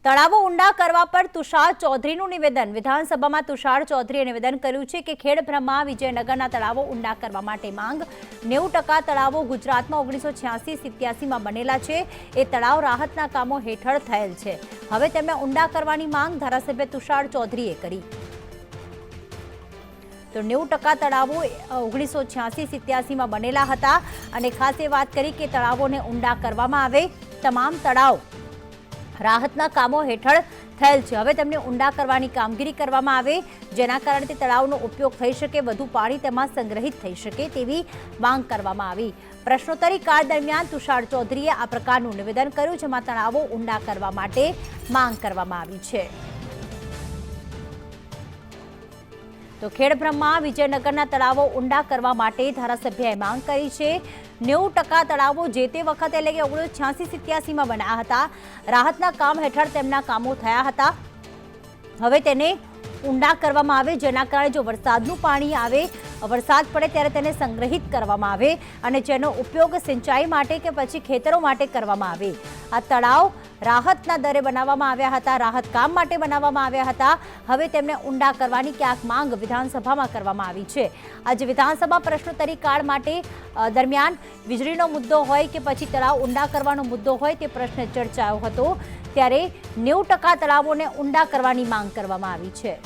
તળાવો ઊંડા કરવા પર તુષાર ચૌધરીનું નિવેદન। વિધાનસભામાં તુષાર ચૌધરીએ નિવેદન કર્યું છે કે ખેડબ્રહ્મા વિજયનગરના તળાવો ઊંડા કરવા માટે માંગ। 90% તળાવો ગુજરાતમાં 1986-87માં બનેલા છે। એ તળાવ રાહતના કામો હેઠળ થયેલ છે। હવે તેમને ઊંડા કરવાની માંગ ધારાસભ્ય તુષાર ચૌધરીએ કરી। તો 90% તળાવો 1986-87માં બનેલા હતા અને ખાસ એ વાત કરી કે તળાવોને ઊંડા કરવામાં આવે। તમામ તળાવ રાહતના કામો હેઠળ થયેલ છે। હવે તેમને ઊંડા કરવાની કામગીરી કરવામાં આવે, જેના કારણે તે તળાવનો ઉપયોગ થઈ શકે, વધુ પાણી તેમાં સંગ્રહિત થઈ શકે તેવી માંગ કરવામાં આવી। પ્રશ્નોત્તરી કાળ દરમિયાન તુષાર ચૌધરીએ આ પ્રકારનું નિવેદન કર્યું, જેમાં તળાવો ઊંડા કરવા માટે માંગ કરવામાં આવી છે। તો ખેડબ્રહ્મા વિજયનગરના તળાવો ઊંડા કરવા માટે ધારાસભ્યએ માંગ કરી છે। 90% તળાવો જે તે વખતે એટલે કે 1986-87માં બન્યા હતા। રાહતના કામ હેઠળ તેમના કામો થયા હતા। હવે તેને ઊંડા કરવામાં આવે, જેના કારણે જો વરસાદનું પાણી આવે, વરસાદ પડે ત્યારે તેને સંગ્રહિત કરવામાં આવે અને જેનો ઉપયોગ સિંચાઈ માટે કે પછી ખેતરો માટે કરવામાં આવે। આ તળાવ રાહતના દરે બનાવવામાં આવ્યા હતા, રાહત કામ માટે બનાવવામાં આવ્યા હતા। હવે તેમને ઊંડા કરવાની ક્યાંક માંગ વિધાનસભામાં કરવામાં આવી છે। આજે વિધાનસભા પ્રશ્નોત્તરી કાળ માટે દરમિયાન વીજળીનો મુદ્દો હોય કે પછી તળાવ ઊંડા કરવાનો મુદ્દો હોય તે પ્રશ્ન ચર્ચાયો હતો, ત્યારે 90% તળાવોને ઊંડા કરવાની માંગ કરવામાં આવી છે।